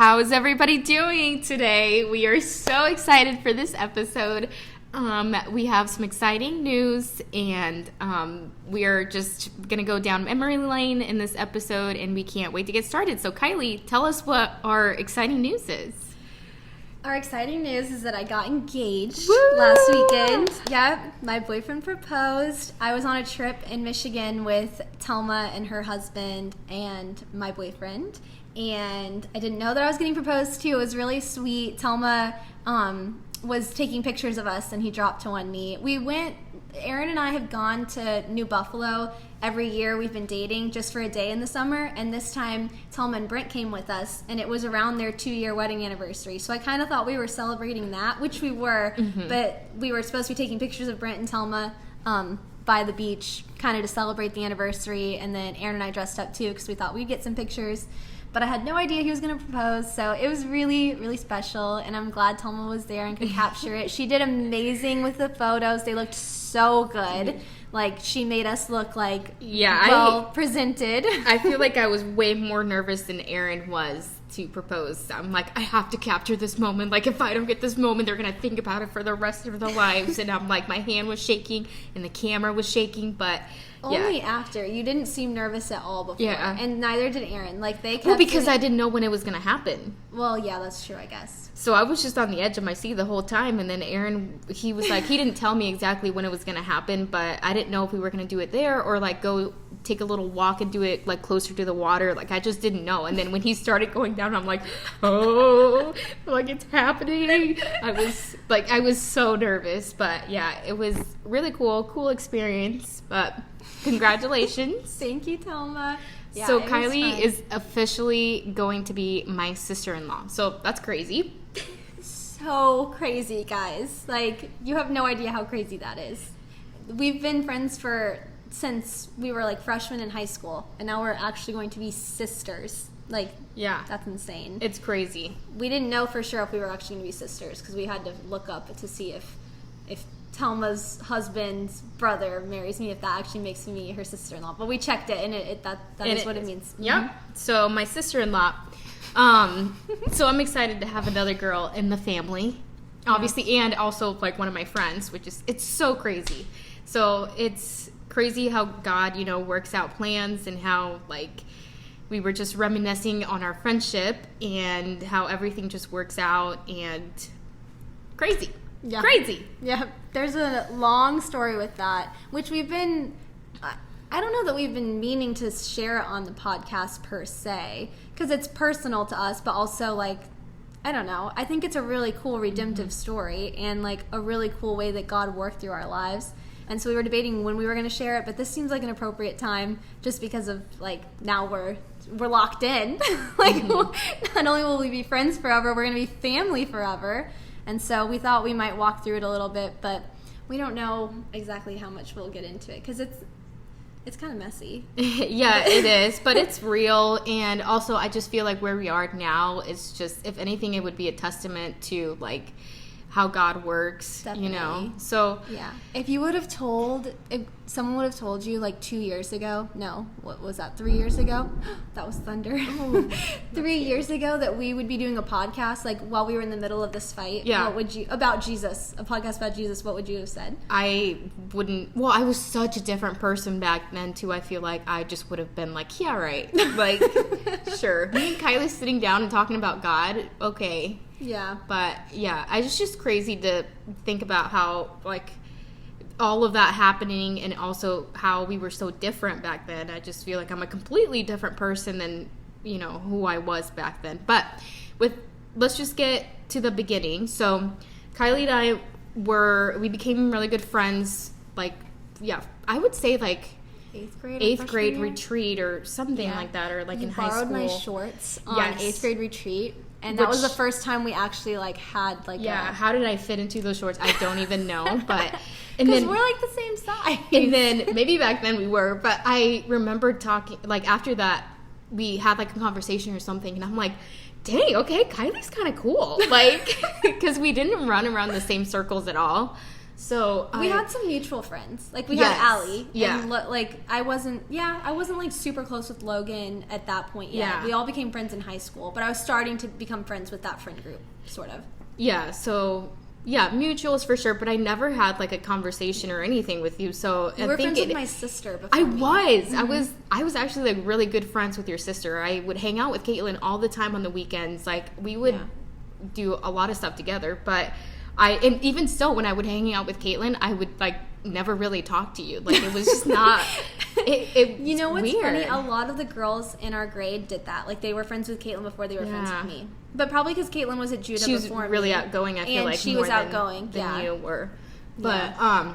How's everybody doing today? We are so excited for this episode. We have some exciting news, and we are just going to go down memory lane in this episode, and we can't wait to get started. So, Kylie, tell us what our exciting news is. Our exciting news is that I got engaged Woo! last weekend. Yep, my boyfriend proposed. I was on a trip in Michigan with Telma and her husband and my boyfriend, and I didn't know that I was getting proposed to. It was really sweet. Telma was taking pictures of us, and he dropped to one knee. Aaron and I have gone to New Buffalo every year. We've been dating just for a day in the summer, and this time Telma and Brent came with us, and it was around their 2-year wedding anniversary. So I kind of thought we were celebrating that, which we were, but we were supposed to be taking pictures of Brent and Telma by the beach, kind of to celebrate the anniversary, and then Aaron and I dressed up too because we thought we'd get some pictures. But I had no idea he was going to propose, so it was really, really special, and I'm glad Telma was there and could capture it. She did amazing with the photos. They looked so good. Like, she made us look like presented. I feel like I was way more nervous than Aaron was to propose. I'm like, I have to capture this moment. Like, if I don't get this moment, they're going to think about it for the rest of their lives. And I'm like, my hand was shaking and the camera was shaking, but... Only after. You didn't seem nervous at all before. Yeah. And neither did Aaron. Like, they kept... Well, because I didn't know when it was going to happen. Well, yeah, that's true, I guess. So I was just on the edge of my seat the whole time, and then Aaron, he was like, he didn't tell me exactly when it was going to happen, but I didn't know if we were going to do it there or, like, go take a little walk and do it, like, closer to the water. Like, I just didn't know. And then when he started going down, I'm like, oh, like, it's happening. I was so nervous, but yeah, it was really cool experience, but... Congratulations. Thank you, Telma. Yeah, so Kylie is officially going to be my sister-in-law. So that's crazy. So crazy, guys. Like, you have no idea how crazy that is. We've been friends since we were like freshmen in high school, and now we're actually going to be sisters. Like, yeah, that's insane. It's crazy. We didn't know for sure if we were actually going to be sisters because we had to look up to see if Telma's husband's brother marries me, if that actually makes me her sister-in-law. But we checked it, and that is what it means. Yeah. Mm-hmm. So my sister-in-law. So I'm excited to have another girl in the family, obviously, and also like one of my friends, it's so crazy. So it's crazy how God, works out plans, and how like we were just reminiscing on our friendship and how everything just works out, and crazy. Yeah. Crazy. Yeah. There's a long story with that, which I don't know that we've been meaning to share it on the podcast per se, because it's personal to us, but also like, I don't know. I think it's a really cool redemptive story, and like a really cool way that God worked through our lives. And so we were debating when we were going to share it, but this seems like an appropriate time just because of like, now we're locked in. Like, not only will we be friends forever, we're going to be family forever. And so we thought we might walk through it a little bit, but we don't know exactly how much we'll get into it because it's kind of messy. Yeah, it is, but it's real. And also, I just feel like where we are now is just, if anything, it would be a testament to like how God works. Definitely. So yeah, if someone would have told you like 2 years ago, no, what was that, 3 years ago? That was thunder. Oh. 3 years ago that we would be doing a podcast like while we were in the middle of this fight. Yeah. About Jesus, a podcast about Jesus, what would you have said? I was such a different person back then too. I feel like I just would have been like, yeah, right. Like, sure. Me and Kylie sitting down and talking about God, okay. Yeah. But yeah, it's just crazy to think about how like all of that happening, and also how we were so different back then. I just feel like I'm a completely different person than, who I was back then. But let's just get to the beginning. So Kylie and we became really good friends, like, yeah, I would say like eighth grade retreat or something like that, or like in high school. You borrowed my shorts on 8th grade retreat. And that was the first time we actually like had like how did I fit into those shorts? I don't even know, but because we're like the same size. And then maybe back then we were, but I remember talking like after that we had like a conversation or something, and I'm like, dang, okay, Kylie's kind of cool, like because we didn't run around the same circles at all. So We had some mutual friends. Like, we Yes. had Allie. Yeah. And, I wasn't like, super close with Logan at that point yet. Yeah. We all became friends in high school, but I was starting to become friends with that friend group, sort of. Yeah, so yeah, mutuals for sure, but I never had like a conversation or anything with you. So You I were think friends with my sister before I me. was. I was actually like really good friends with your sister. I would hang out with Caitlin all the time on the weekends. Like we would do a lot of stuff together, but and even still when I would hang out with Caitlin, I would like never really talk to you. Like it was just not You know what's weird. funny? A lot of the girls in our grade did that. Like, they were friends with Caitlin before they were friends Yeah. with me. But probably because Caitlin was at Judah She was before really me. outgoing, I feel and like she more was outgoing, than you were. Yeah. But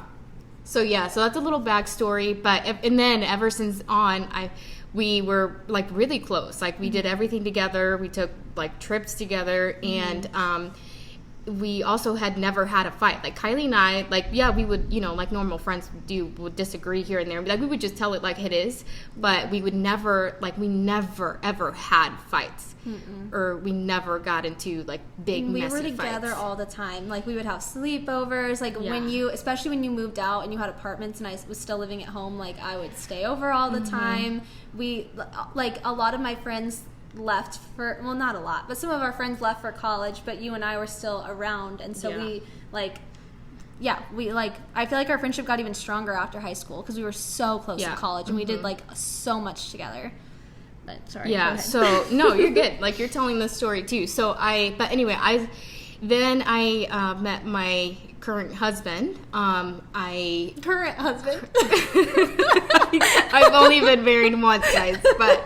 so that's a little backstory. But and then ever since on, we were like really close. Like we did everything together. We took like trips together, and we also had never had a fight. Like Kylie and I, like we would, like normal friends would disagree here and there. Like we would just tell it like it is, but we would never, like we never ever had fights, or we never got into like big We messy were together fights. all the time. Like, we would have sleepovers. Like, especially when you moved out and you had apartments and I was still living at home, like, I would stay over all the time. We, like, a lot of my friends left for, well, not a lot, but some of our friends left for college, but you and I were still around. And so we, like, I feel like our friendship got even stronger after high school because we were so close in college and we did, like, so much together. But sorry. Yeah, go ahead. so no, you're good. Like you're telling the story too. But anyway, I met my current husband. Current husband. I've only been married once, guys, but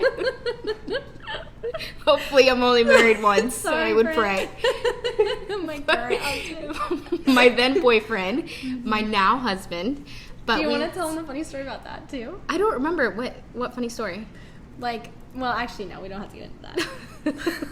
hopefully I'm only married once, so I would pray. My current husband. My then boyfriend, my now husband. But Do you want to tell them a funny story about that too? I don't remember what funny story. Like, well, actually, no, we don't have to get into that.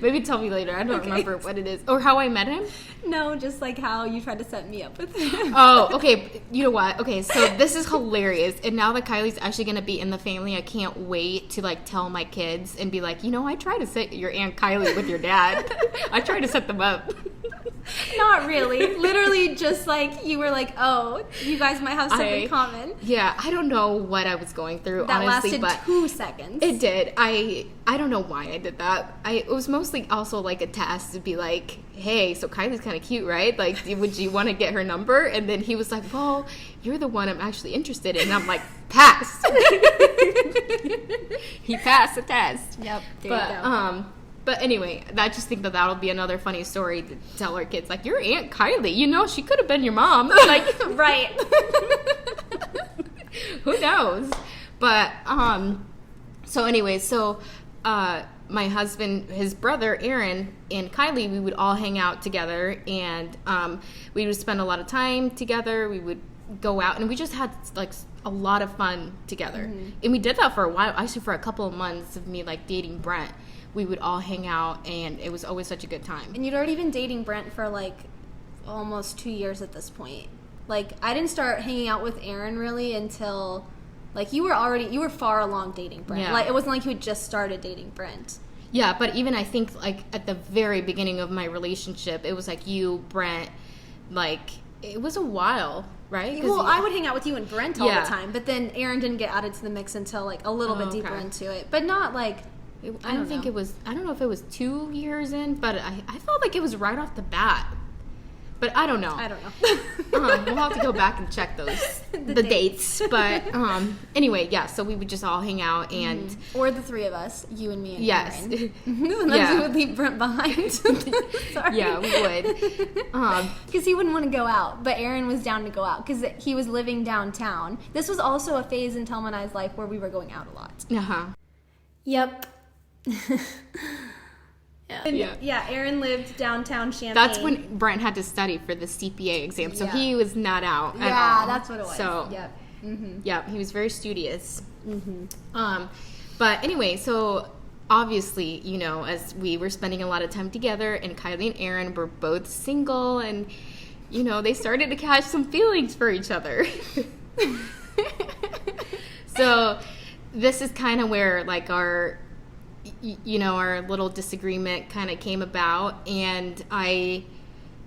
Maybe tell me later. I don't remember what it is. Or how I met him? No, just like how you tried to set me up with him. Oh, okay. You know what? Okay, so this is hilarious. And now that Kylie's actually going to be in the family, I can't wait to like tell my kids and be like, I tried to set your Aunt Kylie with your dad. I tried to set them up. Not really. Literally just like, you were like, oh, you guys might have something in common. Yeah, I don't know what I was going through, That honestly. lasted But 2 seconds. it did. I don't know why I did that. It was mostly also like a test to be like, hey, so Kylie's kind of cute, right? Like, would you want to get her number? And then he was like, well, you're the one I'm actually interested in. And I'm like, pass. He passed the test. Yep. There you go. But anyway, I just think that'll be another funny story to tell our kids. Like, your Aunt Kylie, she could have been your mom. Like, Right. who knows? But so anyway, my husband, his brother Aaron, and Kylie, we would all hang out together, and we would spend a lot of time together. We would go out, and we just had like a lot of fun together. And we did that for a while, actually for a couple of months of me like dating Brent. We would all hang out, and it was always such a good time. And you'd already been dating Brent for like almost 2 years at this point. Like, I didn't start hanging out with Aaron really until, like, you were far along dating Brent. Yeah. Like, it wasn't like you had just started dating Brent. Yeah, but even I think like at the very beginning of my relationship, it was like you, Brent, like it was a while, right? Well, I would hang out with you and Brent all Yeah. the time, but then Aaron didn't get added to the mix until like a little bit deeper okay. into it. But not like, I don't think know. it was. I don't know if it was 2 years in, but I felt like it was right off the bat. But I don't know. I don't know. We'll have to go back and check those the dates. But anyway, yeah. So we would just all hang out and Or the three of us, you and me and yes, Aaron. Sometimes Yeah. we would leave Brent behind. Sorry. yeah, we would. Because he wouldn't want to go out, but Aaron was down to go out because he was living downtown. This was also a phase in Telma and I's life where we were going out a lot. Yep. Yeah, Aaron lived downtown Champaign. That's when Brent had to study for the CPA exam, so Yeah. he was not out at all. Yeah, that's what it was. So Yep. Mm-hmm. yeah, he was very studious. But anyway, so obviously, as we were spending a lot of time together, and Kylie and Aaron were both single, and they started to catch some feelings for each other. So this is kind of where like our little disagreement kind of came about, and I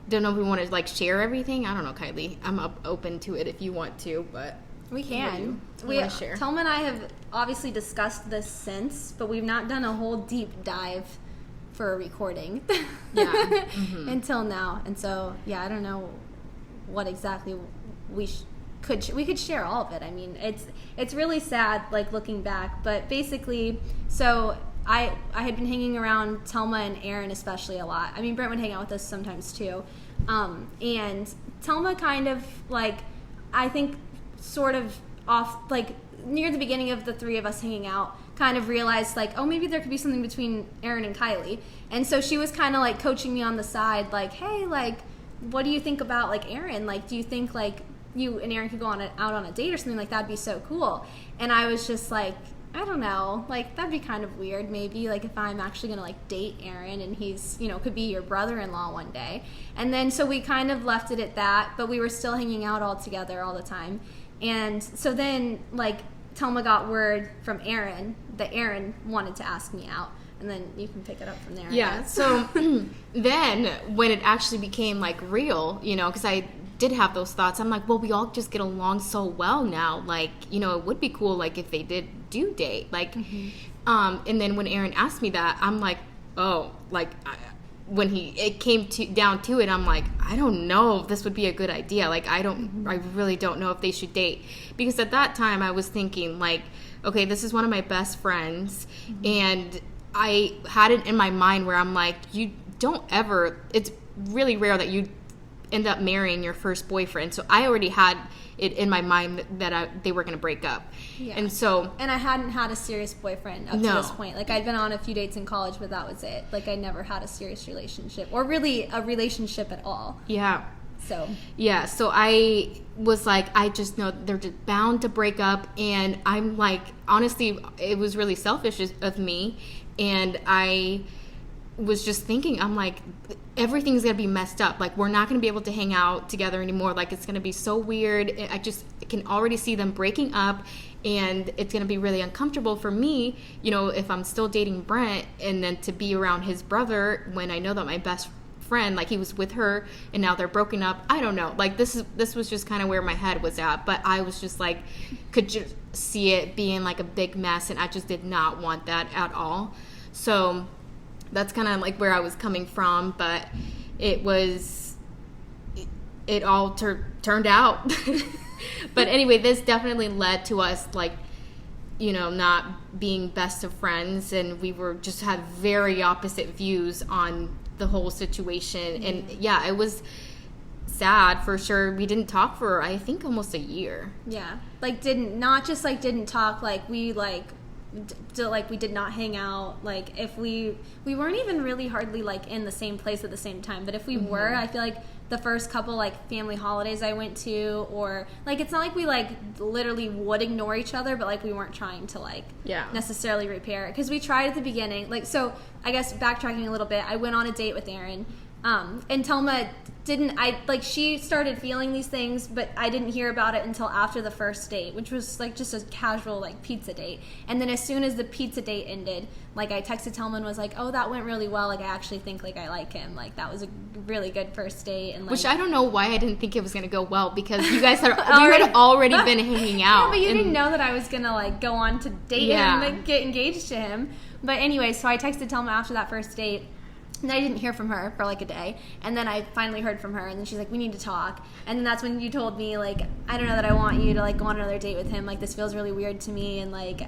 don't know if we want to like share everything. I don't know, Kylie. I'm open to it if you want to, but we can. Share. Telma and I have obviously discussed this since, but we've not done a whole deep dive for a recording. Yeah. Until now. And so, yeah, I don't know what exactly we could share all of it. I mean, it's really sad, like, looking back. But basically, so I had been hanging around Telma and Aaron especially a lot. I mean, Brent would hang out with us sometimes too. And Telma kind of, like, I think sort of off, like, near the beginning of the three of us hanging out, kind of realized, like, oh, maybe there could be something between Aaron and Kylie. And so she was kind of, like, coaching me on the side, like, hey, like, what do you think about, like, Aaron? Like, do you think, like, you and Aaron could go out on a date or something? Like, that'd be so cool. And I was just like, I don't know, like, that'd be kind of weird maybe, like, if I'm actually gonna, like, date Aaron and he's, you know, could be your brother-in-law one day. And then so we kind of left it at that, but we were still hanging out all together all the time. And so then, like, Telma got word from Aaron that Aaron wanted to ask me out. And then you can pick it up from there. Yeah, so then when it actually became, like, real, you know, because I did have those thoughts, I'm like, well, we all just get along so well now. Like, you know, it would be cool, like, if they do date. Like, and then when Aaron asked me that, I'm like, oh, like, when it came down to it, I'm like, I don't know if this would be a good idea. Like, I really don't know if they should date. Because at that time, I was thinking, like, okay, this is one of my best friends, and I had it in my mind where I'm like, you don't ever, it's really rare that you end up marrying your first boyfriend. So I already had it in my mind that they were going to break up. Yeah. And I hadn't had a serious boyfriend up to this point. Like, I'd been on a few dates in college, but that was it. Like, I never had a serious relationship, or really a relationship at all. Yeah. So. Yeah, so I was like, I just know they're just bound to break up. And I'm like, honestly, it was really selfish of me. And I was just thinking, I'm like, everything's going to be messed up. Like, we're not going to be able to hang out together anymore. Like, it's going to be so weird. I can already see them breaking up, and it's going to be really uncomfortable for me, you know, if I'm still dating Brent, and then to be around his brother when I know that my best friend, like, he was with her and now they're broken up. I don't know. Like, this was just kind of where my head was at. But I was just like, could just see it being like a big mess, and I just did not want that at all. So that's kind of like where I was coming from, but it all turned out. But anyway, this definitely led to us, like, you know, not being best of friends, and we just had very opposite views on the whole situation. And yeah, it was sad for sure. We didn't talk for, I think, almost a year. Yeah, like, didn't talk, like, we, like, we did not hang out. Like, if we weren't even really hardly, like, in the same place at the same time, but if we were, I feel like the first couple, like, family holidays I went to, or, like, it's not like we, like, literally would ignore each other, but, like, we weren't trying to, like, necessarily repair it, because we tried at the beginning. Like, so I guess backtracking a little bit, I went on a date with Aaron, and Telma she started feeling these things, but I didn't hear about it until after the first date, which was, like, just a casual, like, pizza date. And then as soon as the pizza date ended, like, I texted Telma and was like, oh, that went really well. Like, I actually think, like, I like him. Like, that was a really good first date. And, like, which I don't know why I didn't think it was going to go well, because you guys had already been hanging out. Yeah, but you didn't know that I was going to, like, go on to date him and, like, get engaged to him. But anyway, so I texted Telma after that first date. And I didn't hear from her for, like, a day. And then I finally heard from her. And then she's like, we need to talk. And then that's when you told me, like, I don't know that I want you to, like, go on another date with him. Like, this feels really weird to me. And, like,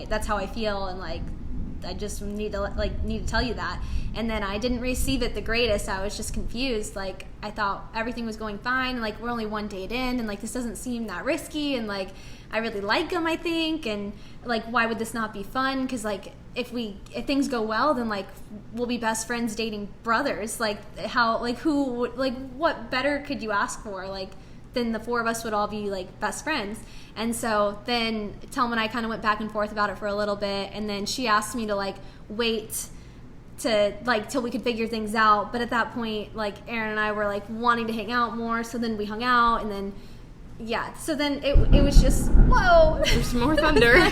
that's how I feel. And, like, I just need to tell you that. And then I didn't receive it the greatest. I was just confused. Like, I thought everything was going fine. And, like, we're only one date in. And, like, this doesn't seem that risky. And, like, I really like him, I think. And, like, why would this not be fun? Because, like, if things go well, then, like, we'll be best friends dating brothers. Like, what better could you ask for? Like, then the four of us would all be, like, best friends. And so then Telma and I kind of went back and forth about it for a little bit. And then she asked me to, like, wait to, like, till we could figure things out. But at that point, like, Aaron and I were, like, wanting to hang out more. So then we hung out, and then, yeah, so then it was just, whoa, there's more thunder.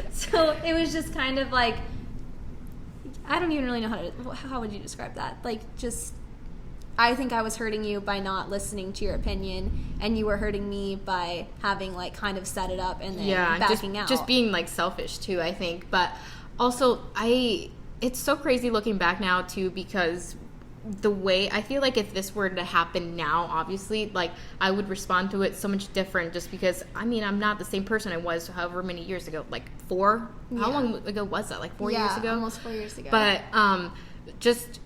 So it was just kind of like, I don't even really know how would you describe that? Like, just I think I was hurting you by not listening to your opinion, and you were hurting me by having like kind of set it up and then backing out. Just being like selfish too, I think. But also, it's so crazy looking back now too, because the way I feel like if this were to happen now, obviously, like I would respond to it so much different, just because I mean I'm not the same person I was however many years ago, like 4. How long ago was that? Like 4 years ago? Almost 4 years ago. But just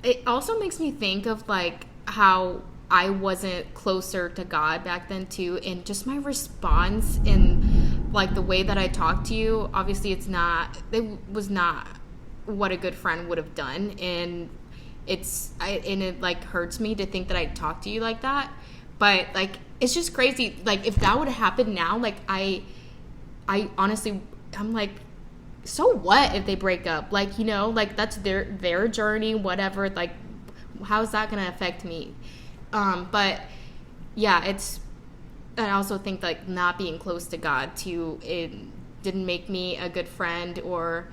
it also makes me think of like how I wasn't closer to God back then too, and just my response and like the way that I talked to you. Obviously, it was not what a good friend would have done, and it like hurts me to think that I talked to you like that. But like it's just crazy. Like if that would have happened now, like I honestly, I'm like, so what if they break up? Like, you know, like that's their journey, whatever. Like, how's that gonna affect me? But yeah, I also think like not being close to God too, it didn't make me a good friend or,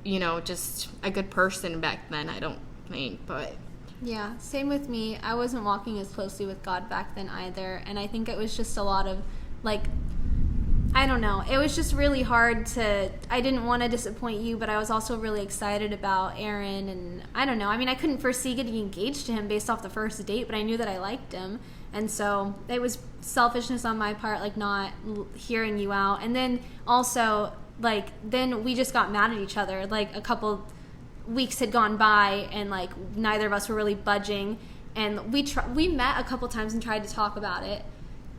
you know, just a good person back then, I don't think. But yeah, same with me. I wasn't walking as closely with God back then either, and I think it was just a lot of like, I don't know. It was just really hard I didn't want to disappoint you, but I was also really excited about Aaron, and I don't know. I mean, I couldn't foresee getting engaged to him based off the first date, but I knew that I liked him. And so it was selfishness on my part, like not hearing you out. And then also, like, then we just got mad at each other. Like a couple weeks had gone by and like neither of us were really budging. And we met a couple times and tried to talk about it.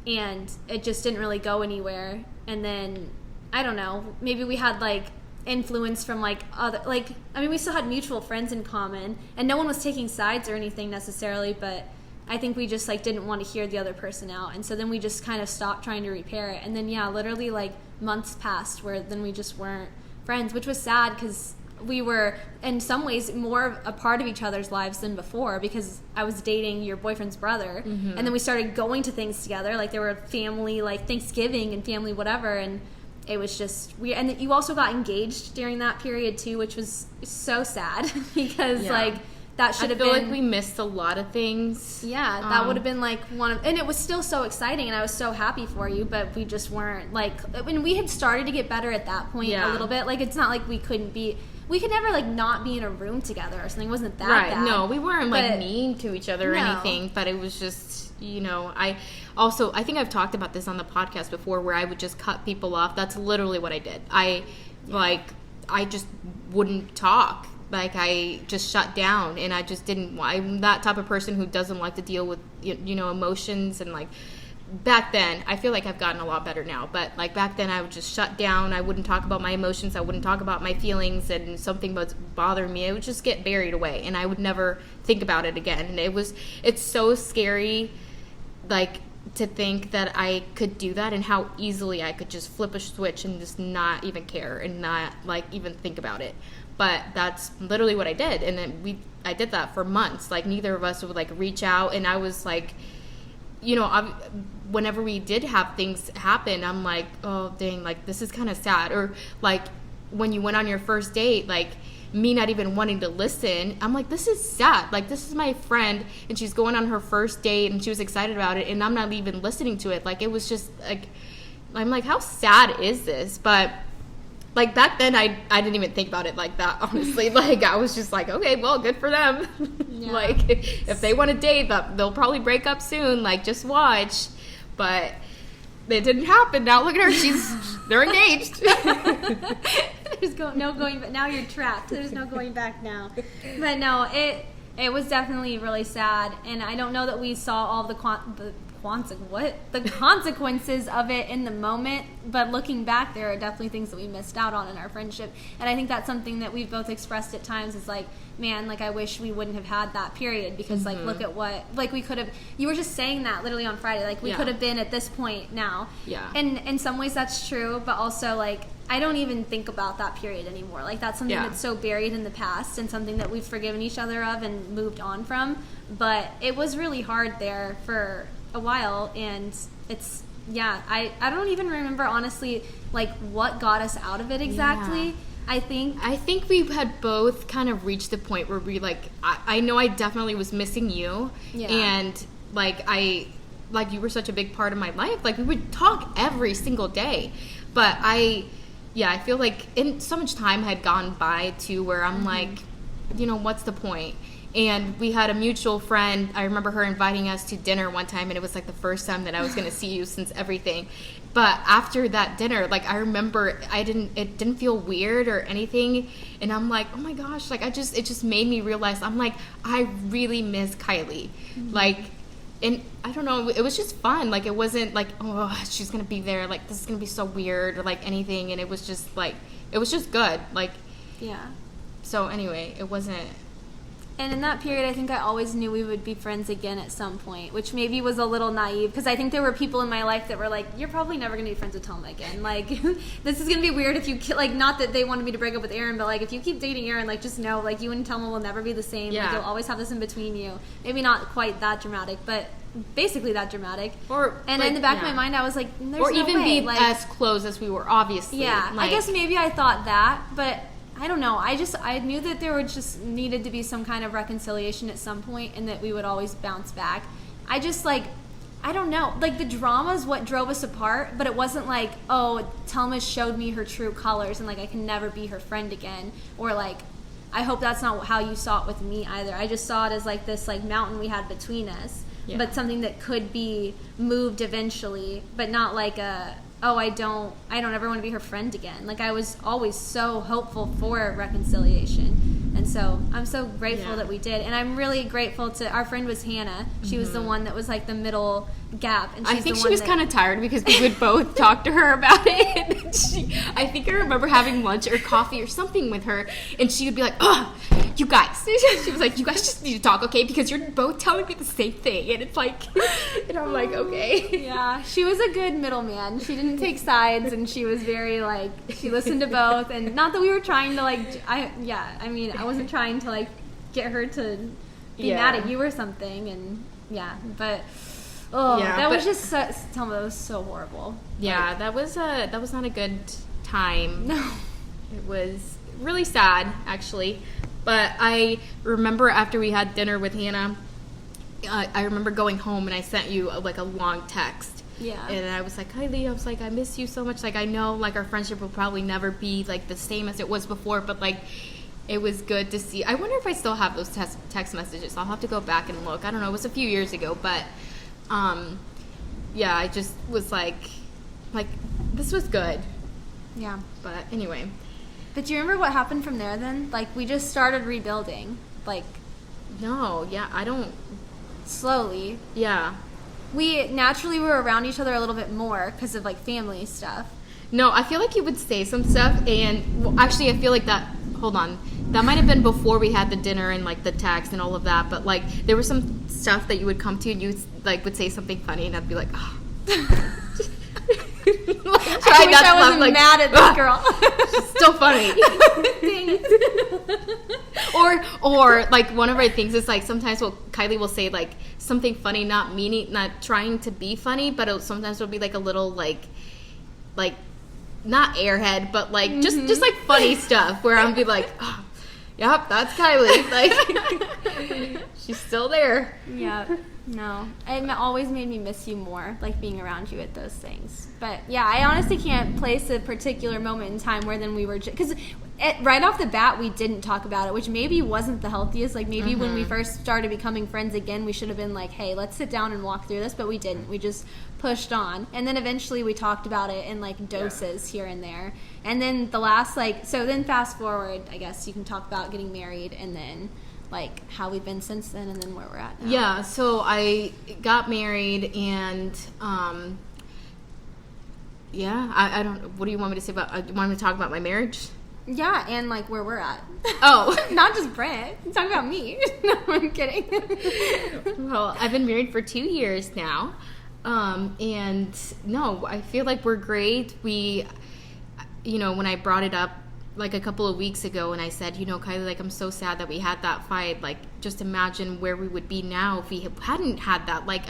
And it just didn't really go anywhere. And then, I don't know, maybe we had, like, influence from, like, other, like, I mean, we still had mutual friends in common. And no one was taking sides or anything necessarily, but I think we just, like, didn't want to hear the other person out. And so then we just kind of stopped trying to repair it. And then, yeah, literally, like, months passed where then we just weren't friends, which was sad because we were in some ways more a part of each other's lives than before, because I was dating your boyfriend's brother. Mm-hmm. And then we started going to things together, like there were family, like Thanksgiving and family whatever, and it was just weird. And you also got engaged during that period too, which was so sad because like that should have been, I feel like we missed a lot of things. Yeah, that would have been like one of, and it was still so exciting and I was so happy for you, but we just weren't like, when we had started to get better at that point a little bit, like it's not like we could never like not be in a room together or something. It wasn't that bad. No, we weren't like mean to each other or anything, but it was just, you know, I think I've talked about this on the podcast before where I would just cut people off. That's literally what I did. I just wouldn't talk. Like, I just shut down, and I just didn't. I'm that type of person who doesn't like to deal with, you know, emotions. And, like, back then, I feel like I've gotten a lot better now. But, like, back then, I would just shut down. I wouldn't talk about my emotions. I wouldn't talk about my feelings, and something was bothering me. It would just get buried away, and I would never think about it again. And it's so scary, like, to think that I could do that and how easily I could just flip a switch and just not even care and not, like, even think about it. But that's literally what I did. And then I did that for months. Like, neither of us would, like, reach out. And I was, like, you know, whenever we did have things happen, I'm like, oh, dang, like, this is kind of sad. Or, like, when you went on your first date, like, me not even wanting to listen, I'm like, this is sad. Like, this is my friend, and she's going on her first date, and she was excited about it, and I'm not even listening to it. Like, it was just, like, I'm like, how sad is this? But like, back then, I didn't even think about it like that, honestly. Like, I was just like, okay, well, good for them. Yeah. Like, if they want to date, they'll probably break up soon. Like, just watch. But it didn't happen. Now look at her. They're engaged. There's no going back. Now you're trapped. There's no going back now. But no, it was definitely really sad. And I don't know that we saw all the consequences of it in the moment, but looking back, there are definitely things that we missed out on in our friendship. And I think that's something that we've both expressed at times, is like, man, like, I wish we wouldn't have had that period, because like, look at what, like, we could have, you were just saying that literally on Friday, like, we could have been at this point now. Yeah. And in some ways that's true, but also, like, I don't even think about that period anymore. Like, that's something that's so buried in the past and something that we've forgiven each other of and moved on from. But it was really hard there for a while, and I don't even remember, honestly, like, what got us out of it exactly. I think we had both kind of reached the point where we like, I know I definitely was missing you, and like you were such a big part of my life. Like we would talk every single day, but I feel like so much time had gone by too where I'm like, you know, what's the point? And we had a mutual friend. I remember her inviting us to dinner one time, and it was like the first time that I was going to see you since everything. But after that dinner, like I remember it didn't feel weird or anything. And I'm like, oh my gosh, like it just made me realize, I'm like, I really miss Kylie. Like, and I don't know, it was just fun. Like it wasn't like, oh, she's going to be there. Like this is going to be so weird or like anything. And it was just like, it was just good. Like, yeah. So anyway, it wasn't. And in that period, I think I always knew we would be friends again at some point, which maybe was a little naive, because I think there were people in my life that were like, you're probably never going to be friends with Thelma again. Like, this is going to be weird if you, like, not that they wanted me to break up with Aaron, but, like, if you keep dating Aaron, like, just know, like, you and Thelma will never be the same. Yeah. Like, you'll always have this in between you. Maybe not quite that dramatic, but basically that dramatic. And like, in the back of my mind, I was like, there's no way. Or even be like, as close as we were, obviously. Yeah, like, I guess maybe I thought that, but I don't know. I knew that there would just needed to be some kind of reconciliation at some point, and that we would always bounce back. I just like, I don't know. Like the drama is what drove us apart, but it wasn't like, oh, Thelma showed me her true colors, and like I can never be her friend again, or like, I hope that's not how you saw it with me either. I just saw it as like this like mountain we had between us, but something that could be moved eventually, but not like a, oh, I don't ever want to be her friend again. Like I was always so hopeful for reconciliation. And so I'm so grateful that we did. And I'm really grateful to, our friend was Hannah. She was the one that was like the middle gap. And I think she was kind of tired because we would both talk to her about it. And I think I remember having lunch or coffee or something with her, and she would be like, oh, you guys. She was like, you guys just need to talk, okay? Because you're both telling me the same thing. And it's like, and I'm like, okay. Yeah, she was a good middleman. She didn't take sides, and she was very like, she listened to both. And not that we were trying to like, I wasn't trying to like get her to be mad at you or something. And but was just so, tell me, that was so horrible. Yeah, like, that was not a good time. No, it was really sad actually. But I remember after we had dinner with Hannah, I remember going home and I sent you like a long text. Yeah. And I was like, Kylie, I was like, I miss you so much. Like, I know like our friendship will probably never be like the same as it was before, but like it was good to see. I wonder if I still have those text messages. I'll have to go back and look. I don't know. It was a few years ago, but I just was like this was good. Yeah. But anyway. But do you remember what happened from there then? Like, we just started rebuilding. Like... No, yeah, I don't... Slowly. Yeah. We naturally were around each other a little bit more because of, like, family stuff. No, I feel like you would say some stuff, and... Well, actually, I feel like that... Hold on. That might have been before we had the dinner and, like, the text and all of that, but, like, there was some stuff that you would come to and you, like, would say something funny, and I'd be like, oh... I wish I wasn't like, mad at this girl. She's still funny. Dang it. or like one of our things is like sometimes Kylie will say like something funny, not trying to be funny, but sometimes it'll be like a little like not airhead, but like just like funny stuff where I'll be like, oh, yep, that's Kylie. Like she's still there. Yeah. No, it always made me miss you more, like being around you at those things. But yeah, I honestly can't place a particular moment in time where then we were, because right off the bat we didn't talk about it, which maybe wasn't the healthiest. Like maybe when we first started becoming friends again, we should have been like, hey, let's sit down and walk through this, but we didn't. We just pushed on, and then eventually we talked about it in like doses here and there. And then the last then fast forward, I guess you can talk about getting married and then like how we've been since then and then where we're at now. Yeah, so I got married and I don't, what do you want me to say about, you want me to talk about my marriage? Yeah, and like where we're at. Oh. Not just Brent. Talk about me. No, I'm kidding. Well, I've been married for 2 years now. And no, I feel like we're great. We, when I brought it up like a couple of weeks ago and I said, Kylie, like I'm so sad that we had that fight. Like just imagine where we would be now if we hadn't had that. Like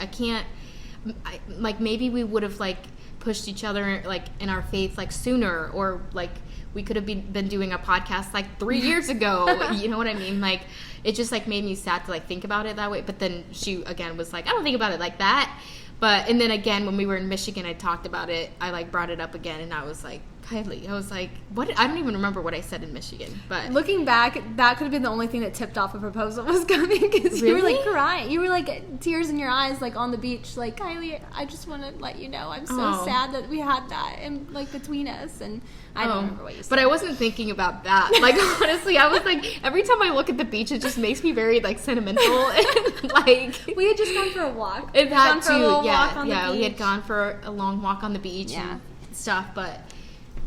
maybe we would have like pushed each other like in our faith like sooner, or like we could have been doing a podcast like 3 years ago. You know what I mean? Like, it just like made me sad to like think about it that way. But then she again was like, I don't think about it like that. But, and then again, when we were in Michigan, I talked about it. I like brought it up again, and I was like, Kylie, I was like, what? I don't even remember what I said in Michigan. But looking back, that could have been the only thing that tipped off a proposal was coming, because you were like crying. You were like tears in your eyes, like on the beach, like, Kylie, I just want to let you know I'm so sad that we had that and like between us. And I don't remember what you said. But I wasn't thinking about that. Like, honestly, I was like, every time I look at the beach, it just makes me very like sentimental. And like, we had just gone for a walk. It had to, yeah. We had gone for a long walk on the beach and stuff, but.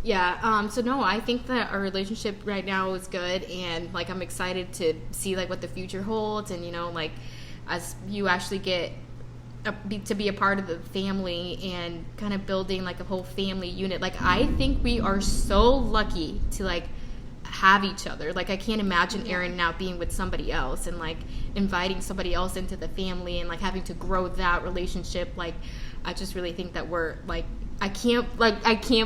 Yeah, so no, I think that our relationship right now is good, and like I'm excited to see like what the future holds, and you know, like as you actually get to be a part of the family and kind of building like a whole family unit. Like, I think we are so lucky to like have each other. Like, I can't imagine Aaron now being with somebody else and like inviting somebody else into the family and like having to grow that relationship. Like, I just really think that we're like, I can't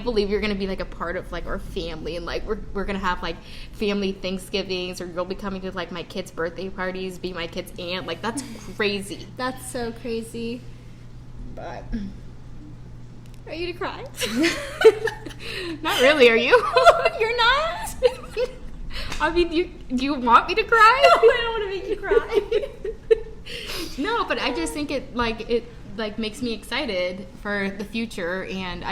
believe you're gonna be like a part of like our family, and like we're gonna have like family Thanksgivings, or you'll be coming to like my kids' birthday parties, be my kid's aunt. Like, that's crazy. That's so crazy. But are you to cry? Not really. Are you? You're not? I mean, do you want me to cry? No, I don't want to make you cry. No, but I just think it makes me excited for the future, and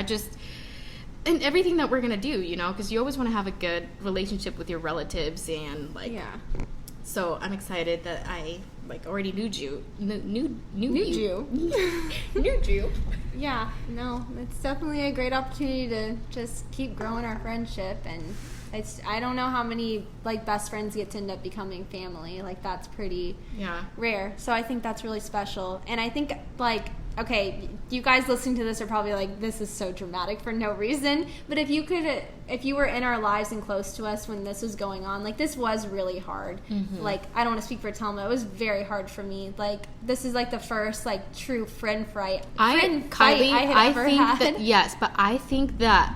and everything that we're gonna do, you know, because you always want to have a good relationship with your relatives, and like, so I'm excited that I like already knew you. Yeah, no, it's definitely a great opportunity to just keep growing our friendship, and I don't know how many like best friends get to end up becoming family. Like, that's pretty rare. So I think that's really special. And I think like, okay, you guys listening to this are probably like, this is so dramatic for no reason. But if you were in our lives and close to us when this was going on, like, this was really hard. Mm-hmm. Like, I don't want to speak for Telma. It was very hard for me. Like, this is like the first like true friend fight I had ever had. Yes, but I think that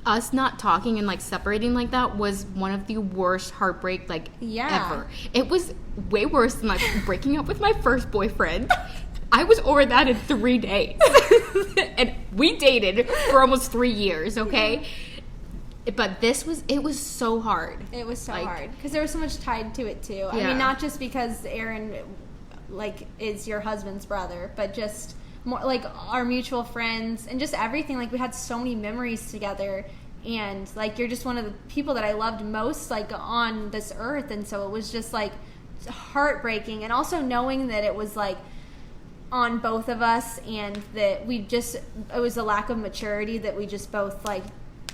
us not talking and like separating like that was one of the worst heartbreak ever. It was way worse than like breaking up with my first boyfriend. I was over that in 3 days. And we dated for almost 3 years, okay? But it was so hard. It was so hard because there was so much tied to it too. Yeah. I mean, not just because Aaron like is your husband's brother, but just more like our mutual friends and just everything. Like, we had so many memories together, and like, you're just one of the people that I loved most like on this earth. And so it was just like heartbreaking, and also knowing that it was like on both of us, and that it was a lack of maturity that we just both like,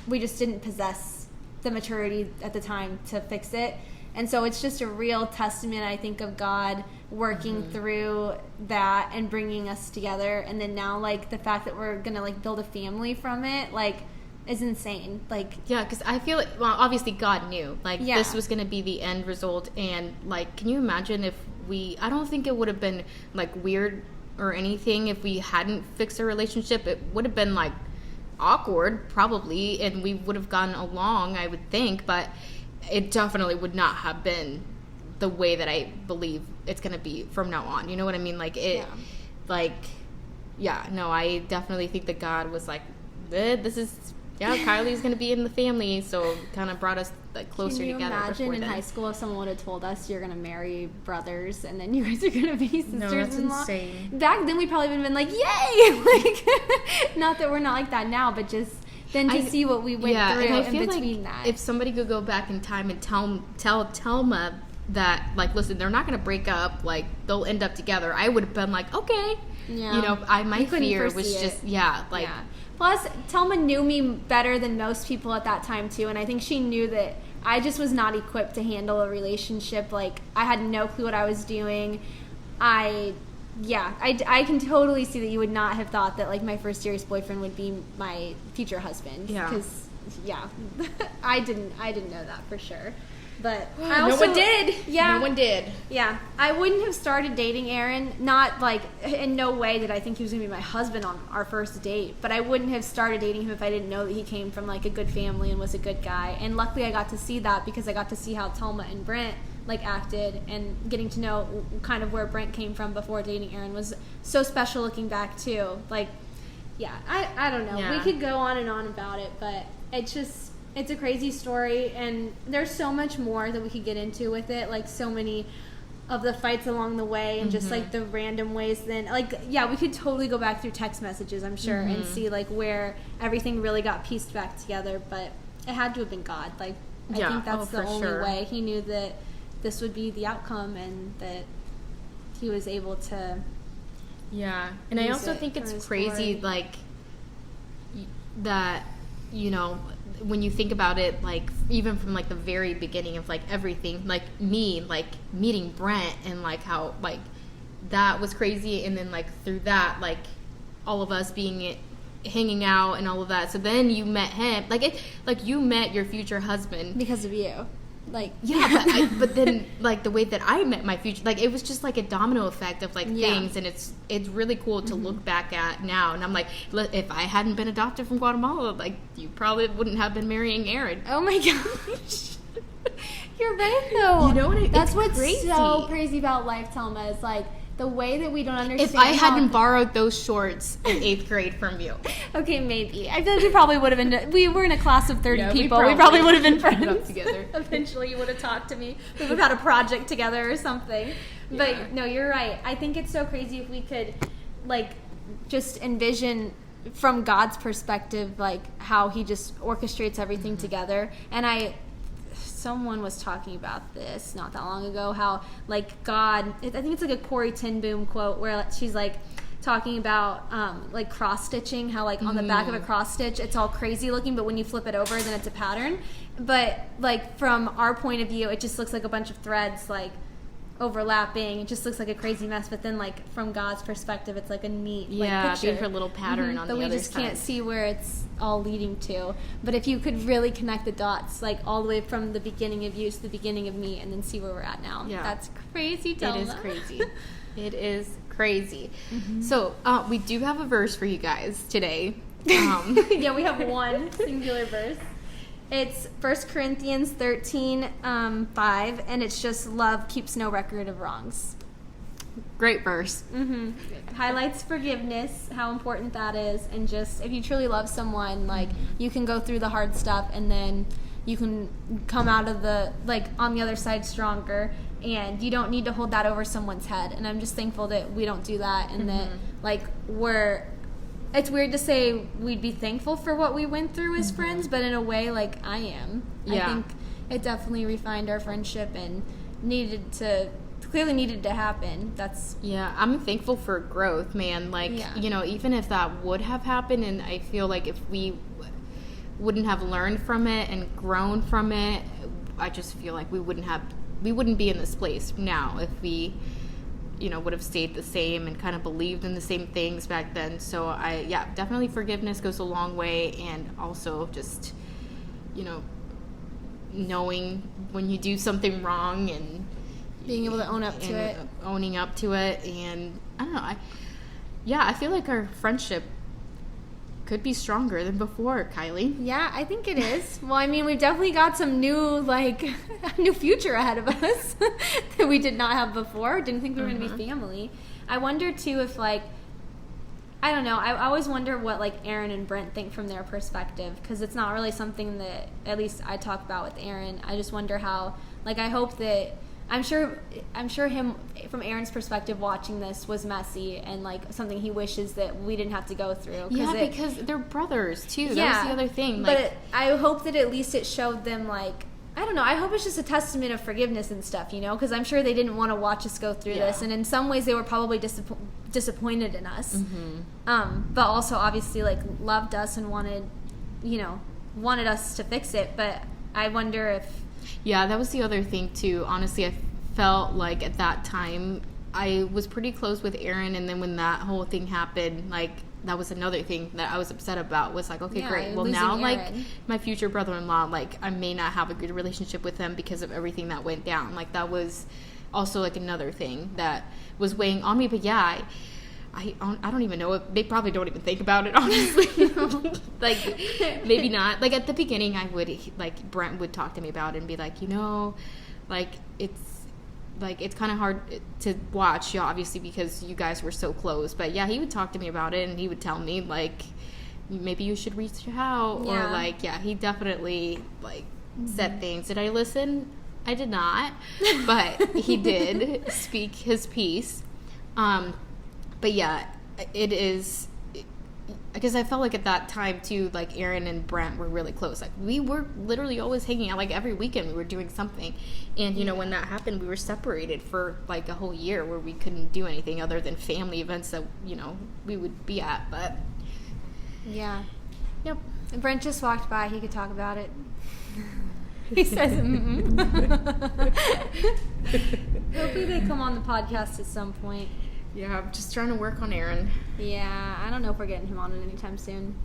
we just didn't possess the maturity at the time to fix it. And so it's just a real testament, I think, of God working through that and bringing us together. And then now, like, the fact that we're going to, like, build a family from it, like, is insane. Like, yeah, because I feel like, well, obviously God knew. Like, this was going to be the end result. And, like, can you imagine if I don't think it would have been, like, weird or anything if we hadn't fixed our relationship. It would have been, like, awkward, probably, and we would have gotten along, I would think, but it definitely would not have been the way that I believe it's going to be from now on. You know what I mean? Like, I definitely think that God was like, Kylie's going to be in the family, so kind of brought us like closer together. Can you imagine in high school if someone would have told us you're going to marry brothers and then you guys are going to be sisters-in-law? No, that's insane. Back then we probably would have been like, yay! Like, not that we're not like that now, but just then to see what we went through and I in feel between like that. If somebody could go back in time and tell Telma that, like, listen, they're not going to break up, like, they'll end up together, I would have been like, okay. Yeah. You know, my fear was just, Plus, Telma knew me better than most people at that time, too, and I think she knew that I just was not equipped to handle a relationship. Like, I had no clue what I was doing. I can totally see that you would not have thought that, like, my first serious boyfriend would be my future husband. Yeah. Because, I didn't know that for sure. But No one did. Yeah. No one did. Yeah, I wouldn't have started dating Aaron. Not like, in no way did I think he was gonna be my husband on our first date. But I wouldn't have started dating him if I didn't know that he came from like a good family and was a good guy. And luckily, I got to see that because I got to see how Telma and Brent like acted, and getting to know kind of where Brent came from before dating Aaron was so special. Looking back too, like, yeah, I don't know. Yeah. We could go on and on about it, but it's a crazy story, and there's so much more that we could get into with it, like so many of the fights along the way, and just like the random ways. Then, like, yeah, we could totally go back through text messages, I'm sure, and see like where everything really got pieced back together. But it had to have been God. Like, I think that's the only way. He knew that this would be the outcome, and that he was able to. Yeah, and I also think it's crazy, like, that, you know, when you think about it, like, even from, like, the very beginning of, like, everything, like, me, like, meeting Brent, and, like, how, like, that was crazy, and then, like, through that, like, all of us hanging out and all of that, so then you met him, like, you met your future husband. Because of you. Like, yeah, but then, like, the way that I met my future, like, it was just like a domino effect of like things, and it's really cool to look back at now, and I'm like, if I hadn't been adopted from Guatemala, like, you probably wouldn't have been marrying Aaron. Oh my gosh. You're right though. You know what? That's what's so crazy about life, Telma, is like the way that we don't understand. If I hadn't borrowed those shorts in 8th grade from you. Okay, maybe. I feel like we probably would have been. We were in a class of 30 people. We probably probably would have been friends up together. Eventually, you would have talked to me. We would have had a project together or something. But no, you're right. I think it's so crazy if we could, like, just envision from God's perspective, like, how he just orchestrates everything together. And someone was talking about this not that long ago, how, like, God, I think it's like a Corey Ten Boom quote where she's like talking about like cross stitching, how like on the back of a cross stitch it's all crazy looking, but when you flip it over then it's a pattern. But like from our point of view, it just looks like a bunch of threads like overlapping. It just looks like a crazy mess, but then like from God's perspective it's like a neat picture. Beautiful little pattern on the other side. But we just can't see where it's all leading to. But if you could really connect the dots, like all the way from the beginning of you to the beginning of me, and then see where we're at now. Yeah. That's crazy, Telma. It is crazy. It is crazy. So we do have a verse for you guys today. Yeah, we have one singular verse. It's 1 Corinthians 13, 5, and it's just love keeps no record of wrongs. Great verse. Highlights forgiveness, how important that is, and just if you truly love someone, like you can go through the hard stuff and then you can come out of on the other side stronger, and you don't need to hold that over someone's head. And I'm just thankful that we don't do that, and that it's weird to say we'd be thankful for what we went through as friends, but in a way, like, I am. Yeah. I think it definitely refined our friendship and clearly needed to happen. I'm thankful for growth, man. Like, you know, even if that would have happened, and I feel like if we wouldn't have learned from it and grown from it, I just feel like we wouldn't be in this place now if we, you know, would have stayed the same and kind of believed in the same things back then. So definitely forgiveness goes a long way, and also just, you know, knowing when you do something wrong and being able to own up to it. Owning up to it. And I don't know, I feel like our friendship could be stronger than before, Kylie. Yeah, I think it is. Well, I mean, we've definitely got some new, new future ahead of us that we did not have before. Didn't think we were going to be family. I wonder, too, if, I don't know. I always wonder what, Aaron and Brent think from their perspective, because it's not really something that, at least I talk about with Aaron. I just wonder how, I hope that, I'm sure him, from Aaron's perspective, watching this was messy and something he wishes that we didn't have to go through. Because they're brothers too. Yeah, that was the other thing. But I hope that at least it showed them I don't know. I hope it's just a testament of forgiveness and stuff, you know, because I'm sure they didn't want to watch us go through this, and in some ways they were probably disappointed in us. But also obviously loved us and wanted us to fix it. But I wonder if. Yeah, that was the other thing, too. Honestly, I felt like at that time I was pretty close with Aaron, and then when that whole thing happened, that was another thing that I was upset about, was like, okay, Yeah, great. Well, losing now, like, Aaron. my future brother-in-law, like, I may not have a good relationship with him because of everything that went down. Like, that was also, like, another thing that was weighing on me. But yeah, I don't even know. They probably don't even think about it, honestly. Like, maybe not. Like, at the beginning, I would, like, Brent would talk to me about it and be like, you know, like, it's kind of hard to watch, obviously, because you guys were so close. But yeah, he would talk to me about it, and he would tell me, like, maybe you should reach out. Yeah. Or, like, yeah, he definitely, like, said things. Did I listen? I did not. But he did speak his piece. But yeah, it is, because I felt like at that time too, like Aaron and Brent were really close. Like, we were literally always hanging out. Like, every weekend we were doing something. And, you know, when that happened, we were separated for like a whole year where we couldn't do anything other than family events that, you know, we would be at. But Yeah. yep. Brent just walked by. He could talk about it. He says, Hopefully they come on the podcast at some point. Yeah, I'm just trying to work on Aaron. Yeah, I don't know if we're getting him on it anytime soon.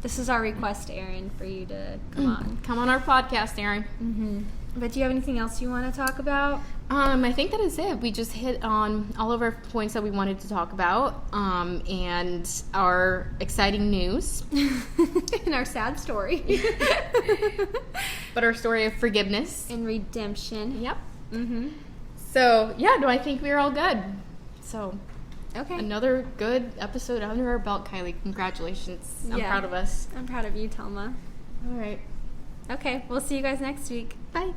This is our request, Aaron, for you to come on. Come on our podcast, Aaron. Mm-hmm. But do you have anything else you want to talk about? I think that is it. We just hit on all of our points that we wanted to talk about, and our exciting news. And our sad story. But our story of forgiveness. And redemption. Yep. Mm-hmm. So, yeah, no, I think we're all good. So, Okay. another good episode under our belt, Kylie. Congratulations. I'm Yeah. proud of us. I'm proud of you, Telma. All right. Okay, we'll see you guys next week. Bye.